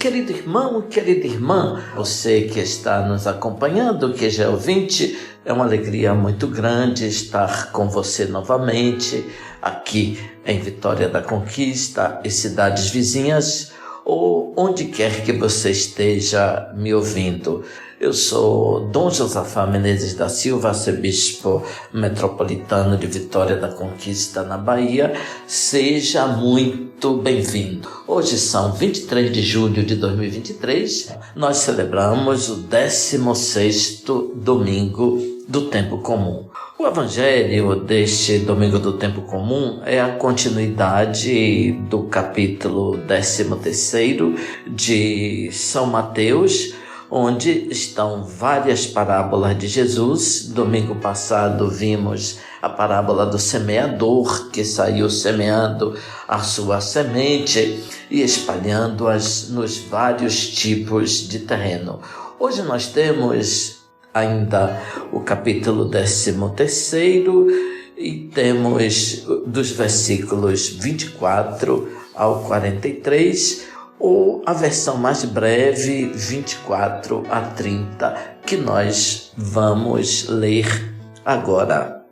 Querido irmão, querida irmã, você que está nos acompanhando, que já é ouvinte, é uma alegria muito grande estar com você novamente aqui em Vitória da Conquista e cidades vizinhas, ou onde quer que você esteja me ouvindo. Eu sou Dom Josafá Menezes da Silva, arcebispo metropolitano de Vitória da Conquista, na Bahia. Seja muito bem-vindo. Hoje são 23 de julho de 2023. Nós celebramos o 16º domingo do Tempo Comum. O Evangelho deste Domingo do Tempo Comum é a continuidade do capítulo 13º de São Mateus, onde estão várias parábolas de Jesus. Domingo passado vimos a parábola do semeador, que saiu semeando a sua semente e espalhando-as nos vários tipos de terreno. Hoje nós temos ainda o capítulo 13º e temos dos versículos 24 ao 43, ou a versão mais breve, 24 a 30, que nós vamos ler agora.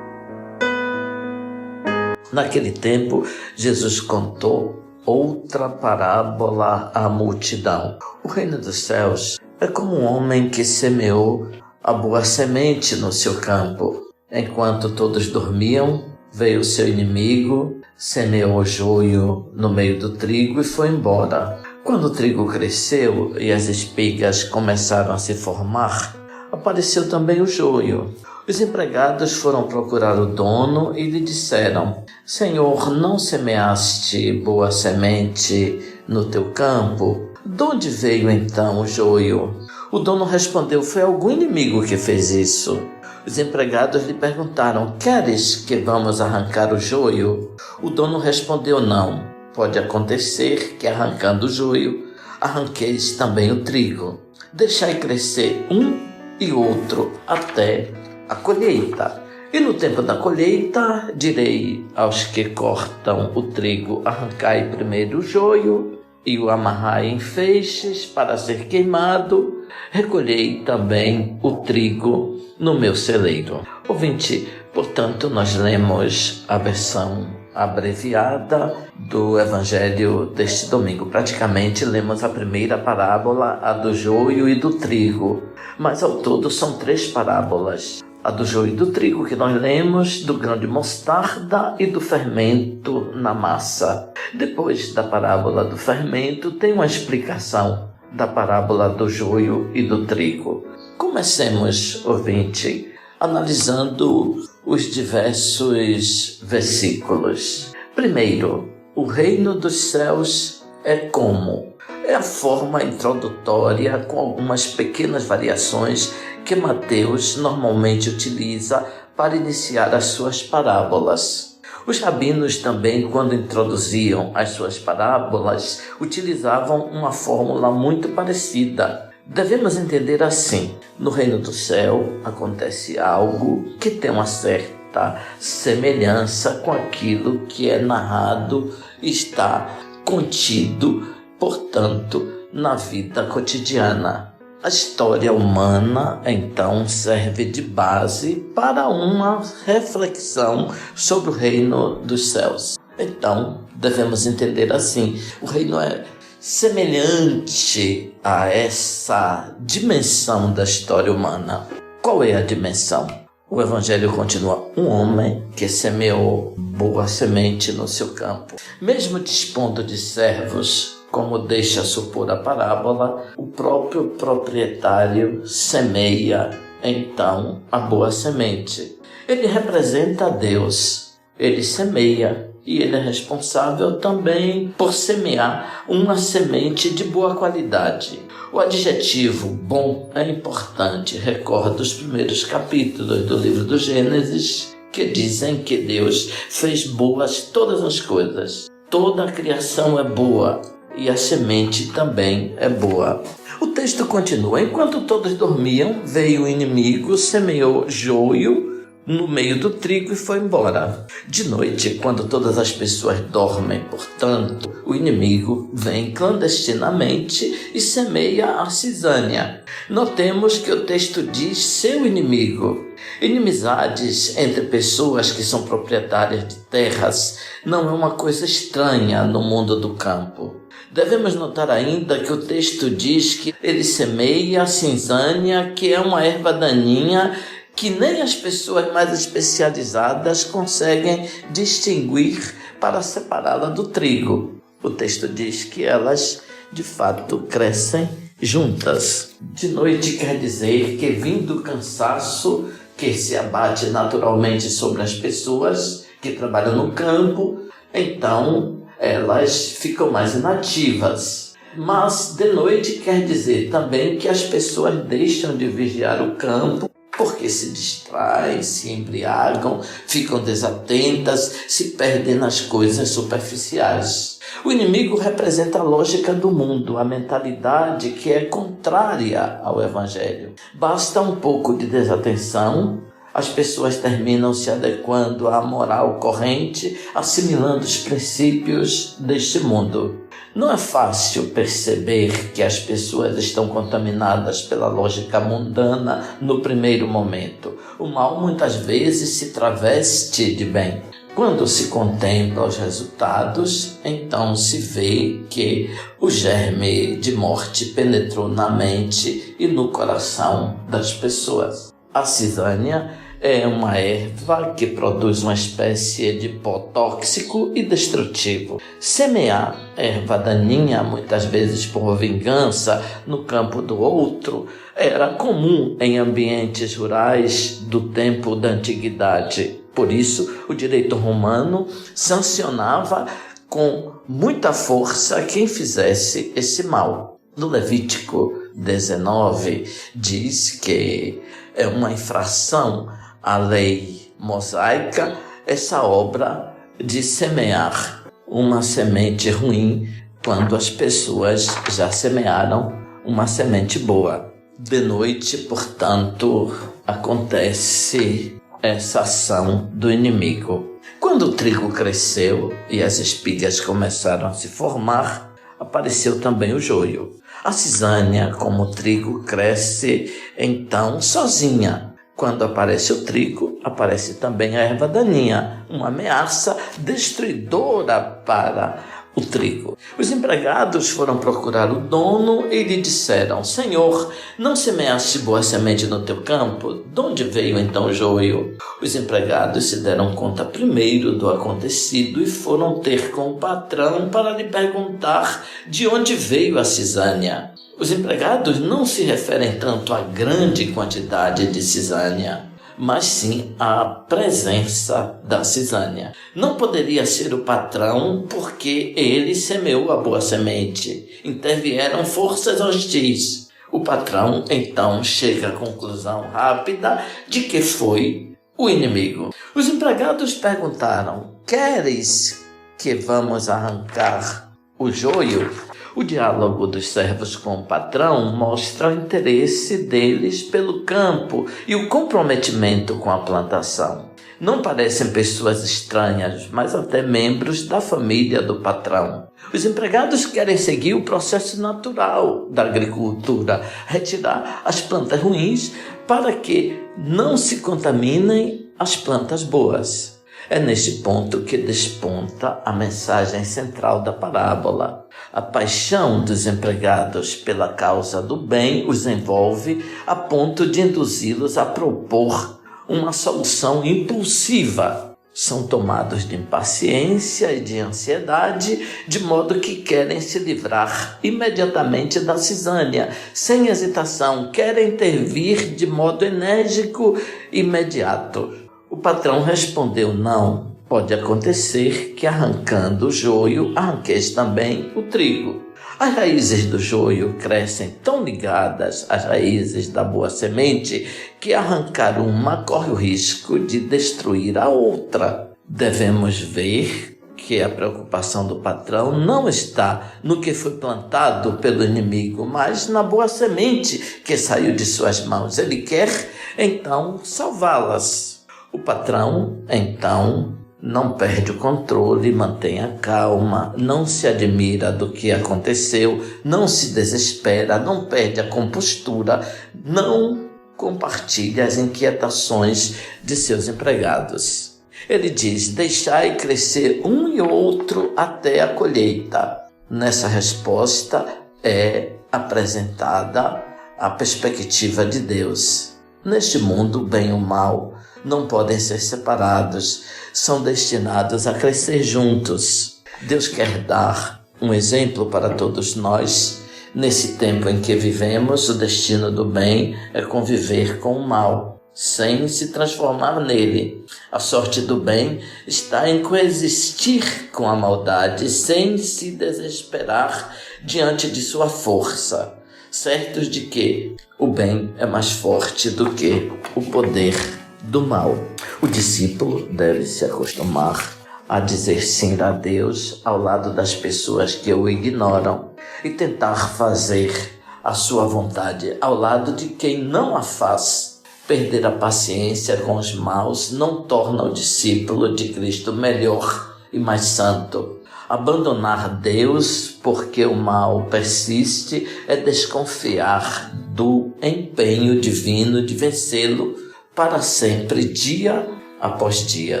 Naquele tempo, Jesus contou outra parábola à multidão. O reino dos céus é como um homem que semeou a boa semente no seu campo. Enquanto todos dormiam, veio o seu inimigo, semeou o joio no meio do trigo e foi embora. Quando o trigo cresceu e as espigas começaram a se formar, apareceu também o joio. Os empregados foram procurar o dono e lhe disseram: Senhor, não semeaste boa semente no teu campo? De onde veio então o joio? O dono respondeu: foi algum inimigo que fez isso. Os empregados lhe perguntaram: queres que vamos arrancar o joio? O dono respondeu: não. Pode acontecer que, arrancando o joio, arranqueis também o trigo. Deixai crescer um e outro até a colheita. E no tempo da colheita, direi aos que cortam o trigo: arrancai primeiro o joio e o amarrai em feixes para ser queimado. Recolhei também o trigo no meu celeiro. Ouvinte, portanto, nós lemos a versão abreviada do Evangelho deste domingo. Praticamente lemos a primeira parábola, a do joio e do trigo. Mas ao todo são 3 parábolas. A do joio e do trigo que nós lemos, do grão de mostarda e do fermento na massa. Depois da parábola do fermento, tem uma explicação da parábola do joio e do trigo. Comecemos, ouvinte, analisando os diversos versículos. Primeiro, o reino dos céus é como? É a forma introdutória com algumas pequenas variações que Mateus normalmente utiliza para iniciar as suas parábolas. Os rabinos também, quando introduziam as suas parábolas, utilizavam uma fórmula muito parecida. Devemos entender assim: no reino do céu acontece algo que tem uma certa semelhança com aquilo que é narrado e está contido, portanto, na vida cotidiana. A história humana, então, serve de base para uma reflexão sobre o reino dos céus. Então, devemos entender assim: o reino é semelhante a essa dimensão da história humana. Qual é a dimensão? O Evangelho continua: um homem que semeou boa semente no seu campo. Mesmo dispondo de servos, como deixa supor a parábola, o próprio proprietário semeia, então, a boa semente. Ele representa a Deus, ele semeia e ele é responsável também por semear uma semente de boa qualidade. O adjetivo bom é importante. Recorda os primeiros capítulos do livro do Gênesis, que dizem que Deus fez boas todas as coisas. Toda a criação é boa. E a semente também é boa. O texto continua: enquanto todos dormiam, veio o inimigo, semeou joio no meio do trigo e foi embora. De noite, quando todas as pessoas dormem, portanto, o inimigo vem clandestinamente e semeia a cisânia. Notemos que o texto diz seu inimigo. Inimizades entre pessoas que são proprietárias de terras não é uma coisa estranha no mundo do campo. Devemos notar ainda que o texto diz que ele semeia a cisânia, que é uma erva daninha que nem as pessoas mais especializadas conseguem distinguir para separá-la do trigo. O texto diz que elas, de fato, crescem juntas. De noite quer dizer que, vindo o cansaço que se abate naturalmente sobre as pessoas que trabalham no campo, então elas ficam mais inativas. Mas de noite quer dizer também que as pessoas deixam de vigiar o campo porque se distraem, se embriagam, ficam desatentas, se perdem nas coisas superficiais. O inimigo representa a lógica do mundo, a mentalidade que é contrária ao Evangelho. Basta um pouco de desatenção, as pessoas terminam se adequando à moral corrente, assimilando os princípios deste mundo. Não é fácil perceber que as pessoas estão contaminadas pela lógica mundana no primeiro momento. O mal muitas vezes se traveste de bem. Quando se contempla os resultados, então se vê que o germe de morte penetrou na mente e no coração das pessoas. A cisânia é uma erva que produz uma espécie de pó tóxico e destrutivo. Semear erva daninha, muitas vezes por vingança, no campo do outro, era comum em ambientes rurais do tempo da antiguidade. Por isso, o direito romano sancionava com muita força quem fizesse esse mal. No Levítico 19 diz que é uma infração à lei mosaica essa obra de semear uma semente ruim quando as pessoas já semearam uma semente boa. De noite, portanto, acontece essa ação do inimigo. Quando o trigo cresceu e as espigas começaram a se formar, apareceu também o joio. A cisânia, como o trigo, cresce então sozinha. Quando aparece o trigo, aparece também a erva daninha, uma ameaça destruidora para o trigo. Os empregados foram procurar o dono e lhe disseram: Senhor, não semeaste boa semente no teu campo? De onde veio então o joio? Os empregados se deram conta primeiro do acontecido e foram ter com o patrão para lhe perguntar de onde veio a cisânia. Os empregados não se referem tanto à grande quantidade de cisânia, mas sim à presença da cisânia. Não poderia ser o patrão porque ele semeou a boa semente. Intervieram forças hostis. O patrão então chega à conclusão rápida de que foi o inimigo. Os empregados perguntaram: queres que vamos arrancar o joio? O diálogo dos servos com o patrão mostra o interesse deles pelo campo e o comprometimento com a plantação. Não parecem pessoas estranhas, mas até membros da família do patrão. Os empregados querem seguir o processo natural da agricultura, retirar as plantas ruins para que não se contaminem as plantas boas. É neste ponto que desponta a mensagem central da parábola. A paixão dos empregados pela causa do bem os envolve a ponto de induzi-los a propor uma solução impulsiva. São tomados de impaciência e de ansiedade, de modo que querem se livrar imediatamente da cisânia, sem hesitação, querem intervir de modo enérgico e imediato. O patrão respondeu: não, pode acontecer que arrancando o joio, arranqueis também o trigo. As raízes do joio crescem tão ligadas às raízes da boa semente que arrancar uma corre o risco de destruir a outra. Devemos ver que a preocupação do patrão não está no que foi plantado pelo inimigo, mas na boa semente que saiu de suas mãos. Ele quer, então, salvá-las. O patrão, então, não perde o controle, mantém a calma, não se admira do que aconteceu, não se desespera, não perde a compostura, não compartilha as inquietações de seus empregados. Ele diz: deixai crescer um e outro até a colheita. Nessa resposta é apresentada a perspectiva de Deus. Neste mundo, o bem e o mal não podem ser separados, são destinados a crescer juntos. Deus quer dar um exemplo para todos nós. Nesse tempo em que vivemos, o destino do bem é conviver com o mal, sem se transformar nele. A sorte do bem está em coexistir com a maldade, sem se desesperar diante de sua força, certos de que o bem é mais forte do que o poder do mal. O discípulo deve se acostumar a dizer sim a Deus ao lado das pessoas que o ignoram e tentar fazer a sua vontade ao lado de quem não a faz. Perder a paciência com os maus não torna o discípulo de Cristo melhor e mais santo. Abandonar Deus porque o mal persiste é desconfiar do empenho divino de vencê-lo para sempre, dia após dia.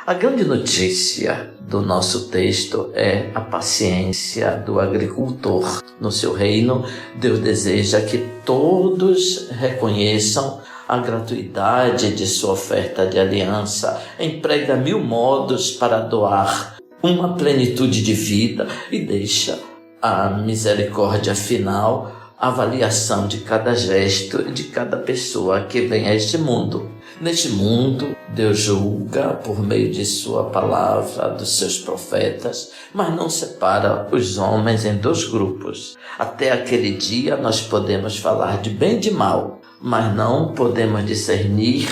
A grande notícia do nosso texto é a paciência do agricultor. No seu reino, Deus deseja que todos reconheçam a gratuidade de sua oferta de aliança, emprega 1000 modos para doar uma plenitude de vida e deixa a misericórdia final, a avaliação de cada gesto de cada pessoa que vem a este mundo. Neste mundo, Deus julga por meio de sua palavra, dos seus profetas, mas não separa os homens em 2 grupos. Até aquele dia nós podemos falar de bem e de mal, mas não podemos discernir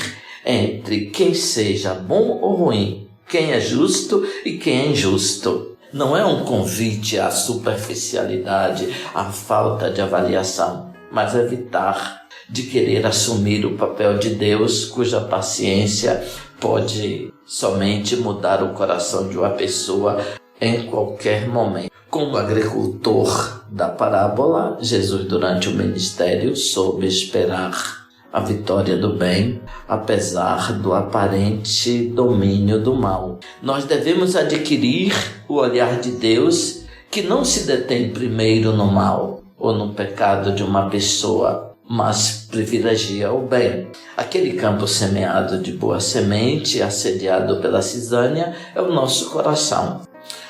entre quem seja bom ou ruim, quem é justo e quem é injusto. Não é um convite à superficialidade, à falta de avaliação, mas evitar de querer assumir o papel de Deus, cuja paciência pode somente mudar o coração de uma pessoa em qualquer momento. Como agricultor da parábola, Jesus durante o ministério soube esperar a vitória do bem, apesar do aparente domínio do mal. Nós devemos adquirir o olhar de Deus, que não se detém primeiro no mal ou no pecado de uma pessoa, mas privilegia o bem. Aquele campo semeado de boa semente, assediado pela cisânia, é o nosso coração.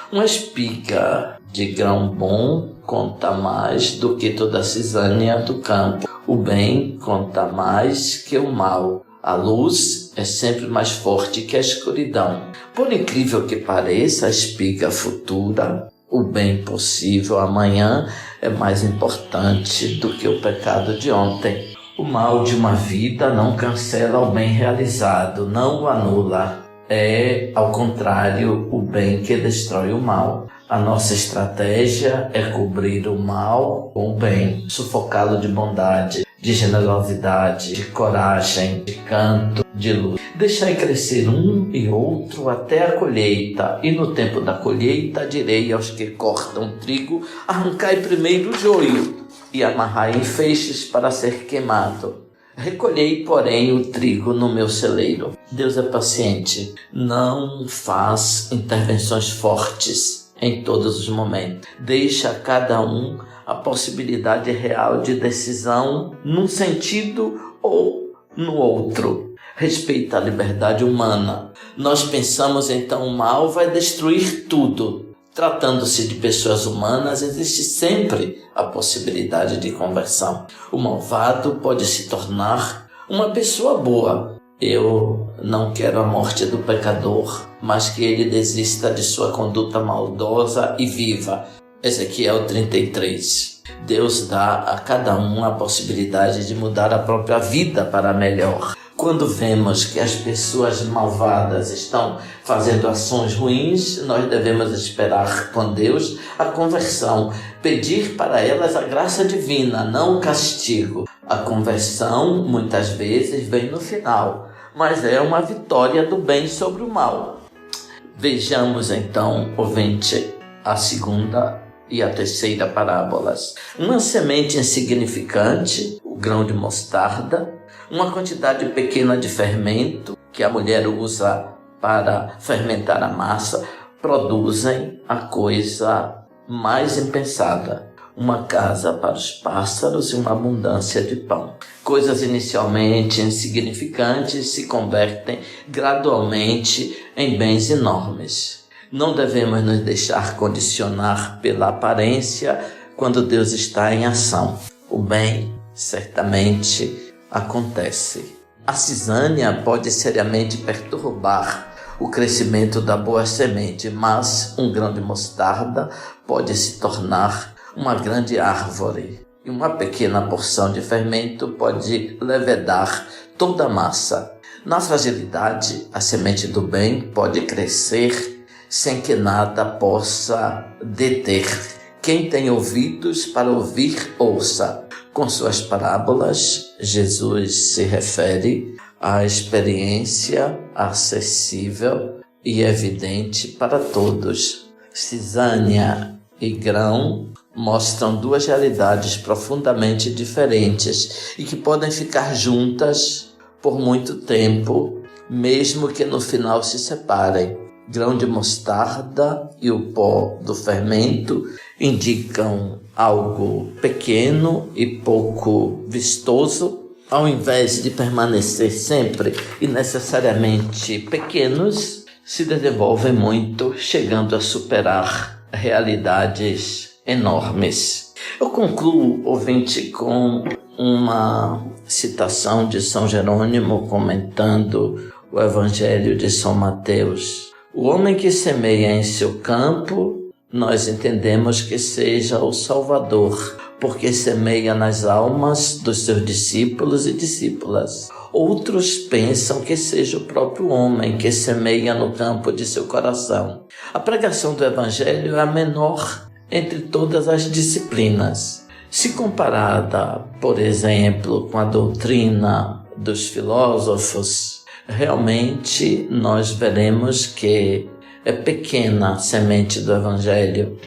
Uma espiga de grão bom conta mais do que toda a cisânia do campo. O bem conta mais que o mal. A luz é sempre mais forte que a escuridão. Por incrível que pareça, a espiga futura, o bem possível amanhã, é mais importante do que o pecado de ontem. O mal de uma vida não cancela o bem realizado, não o anula. É, ao contrário, o bem que destrói o mal. A nossa estratégia é cobrir o mal com o bem, sufocá-lo de bondade, de generosidade, de coragem, de canto, de luz. Deixai crescer um e outro até a colheita, e no tempo da colheita direi aos que cortam trigo: arrancai primeiro o joio e amarrai em feixes para ser queimado. Recolhei, porém, o trigo no meu celeiro. Deus é paciente, não faz intervenções fortes em todos os momentos. Deixa a cada um a possibilidade real de decisão num sentido ou no outro. Respeita a liberdade humana. Nós pensamos então o mal vai destruir tudo. Tratando-se de pessoas humanas, existe sempre a possibilidade de conversão. O malvado pode se tornar uma pessoa boa. Eu não quero a morte do pecador, mas que ele desista de sua conduta maldosa e viva. Ezequiel 33. Deus dá a cada um a possibilidade de mudar a própria vida para melhor. Quando vemos que as pessoas malvadas estão fazendo ações ruins, nós devemos esperar com Deus a conversão, pedir para elas a graça divina, não o castigo. A conversão muitas vezes vem no final, mas é uma vitória do bem sobre o mal. Vejamos então, ouvinte, a segunda e a terceira parábolas. Uma semente insignificante, o grão de mostarda, uma quantidade pequena de fermento que a mulher usa para fermentar a massa, produzem a coisa mais impensada. Uma casa para os pássaros e uma abundância de pão. Coisas inicialmente insignificantes se convertem gradualmente em bens enormes. Não devemos nos deixar condicionar pela aparência quando Deus está em ação. O bem certamente acontece. A cisânia pode seriamente perturbar o crescimento da boa semente, mas um grão de mostarda pode se tornar uma grande árvore, e uma pequena porção de fermento pode levedar toda a massa. Na fragilidade, a semente do bem pode crescer sem que nada possa deter. Quem tem ouvidos para ouvir, ouça. Com suas parábolas, Jesus se refere à experiência acessível e evidente para todos. Cisânia e grão mostram duas realidades profundamente diferentes e que podem ficar juntas por muito tempo, mesmo que no final se separem. Grão de mostarda e o pó do fermento indicam algo pequeno e pouco vistoso, ao invés de permanecer sempre e necessariamente pequenos, se desenvolvem muito, chegando a superar realidades enormes. Eu concluo, ouvinte, com uma citação de São Jerônimo comentando o Evangelho de São Mateus. O homem que semeia em seu campo, nós entendemos que seja o Salvador, porque semeia nas almas dos seus discípulos e discípulas. Outros pensam que seja o próprio homem que semeia no campo de seu coração. A pregação do Evangelho é a menor entre todas as disciplinas. Se comparada, por exemplo, com a doutrina dos filósofos, realmente nós veremos que é pequena a semente do Evangelho.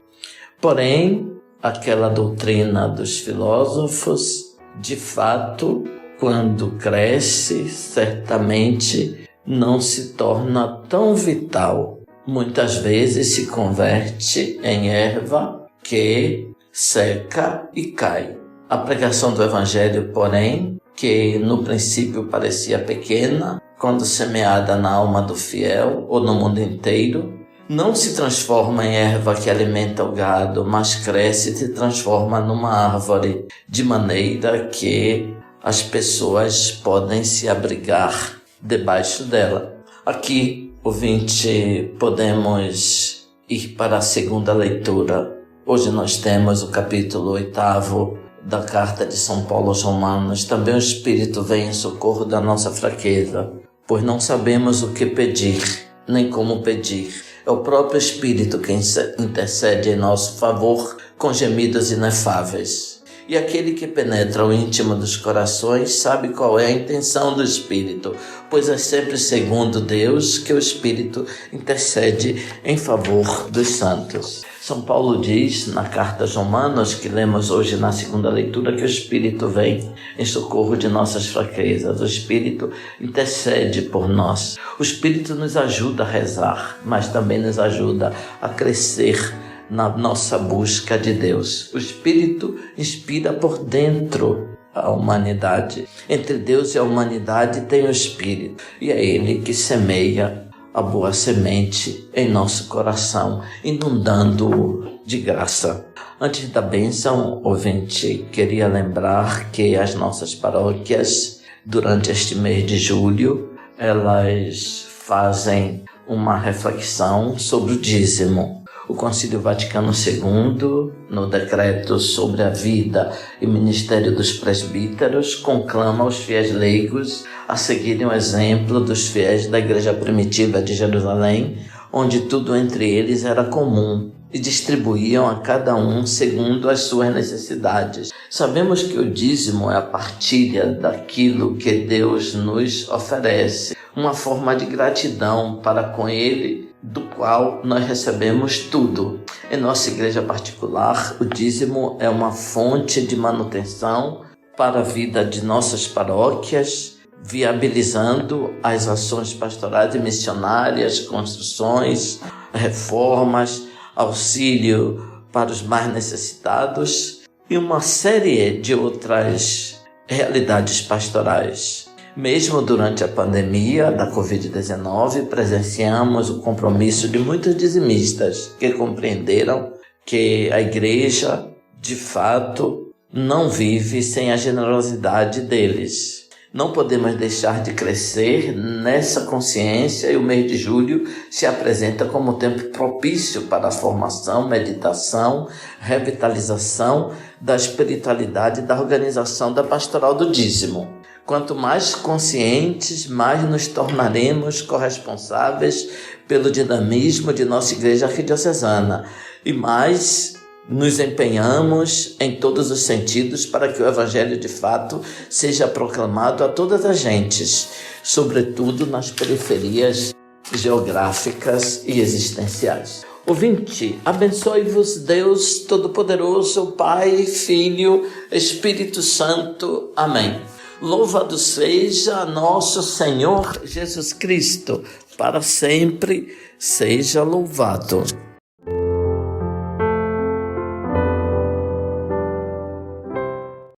Porém, aquela doutrina dos filósofos, de fato, quando cresce, certamente não se torna tão vital. Muitas vezes se converte em erva que seca e cai. A pregação do Evangelho, porém, que no princípio parecia pequena, quando semeada na alma do fiel ou no mundo inteiro, não se transforma em erva que alimenta o gado, mas cresce e se transforma numa árvore, de maneira que as pessoas podem se abrigar debaixo dela. Aqui, ouvinte, podemos ir para a segunda leitura. Hoje nós temos o capítulo 8º da carta de São Paulo aos Romanos. Também o Espírito vem em socorro da nossa fraqueza, pois não sabemos o que pedir, nem como pedir. É o próprio Espírito quem intercede em nosso favor com gemidos inefáveis. E aquele que penetra o íntimo dos corações sabe qual é a intenção do Espírito, pois é sempre segundo Deus que o Espírito intercede em favor dos santos. São Paulo diz na carta aos Romanos, que lemos hoje na segunda leitura, que o Espírito vem em socorro de nossas fraquezas. O Espírito intercede por nós. O Espírito nos ajuda a rezar, mas também nos ajuda a crescer na nossa busca de Deus. O Espírito inspira por dentro a humanidade. Entre Deus e a humanidade tem o Espírito, e é Ele que semeia a boa semente em nosso coração, inundando-o de graça. Antes da bênção, ouvinte, queria lembrar que as nossas paróquias, durante este mês de julho, elas fazem uma reflexão sobre o dízimo. O Concílio Vaticano II, no decreto sobre a vida e ministério dos presbíteros, conclama os fiéis leigos a seguirem o exemplo dos fiéis da Igreja Primitiva de Jerusalém, onde tudo entre eles era comum, e distribuíam a cada um segundo as suas necessidades. Sabemos que o dízimo é a partilha daquilo que Deus nos oferece, uma forma de gratidão para com Ele, do qual nós recebemos tudo. Em nossa igreja particular, o dízimo é uma fonte de manutenção para a vida de nossas paróquias, viabilizando as ações pastorais e missionárias, construções, reformas, auxílio para os mais necessitados e uma série de outras realidades pastorais. Mesmo durante a pandemia da Covid-19, presenciamos o compromisso de muitos dizimistas que compreenderam que a igreja, de fato, não vive sem a generosidade deles. Não podemos deixar de crescer nessa consciência e o mês de julho se apresenta como tempo propício para a formação, meditação, revitalização da espiritualidade e da organização da pastoral do dízimo. Quanto mais conscientes, mais nos tornaremos corresponsáveis pelo dinamismo de nossa igreja arquidiocesana e mais nos empenhamos em todos os sentidos para que o Evangelho de fato seja proclamado a todas as gentes, sobretudo nas periferias geográficas e existenciais. Ouvinte, abençoe-vos Deus Todo-Poderoso, Pai, Filho, Espírito Santo. Amém. Louvado seja nosso Senhor Jesus Cristo, para sempre seja louvado.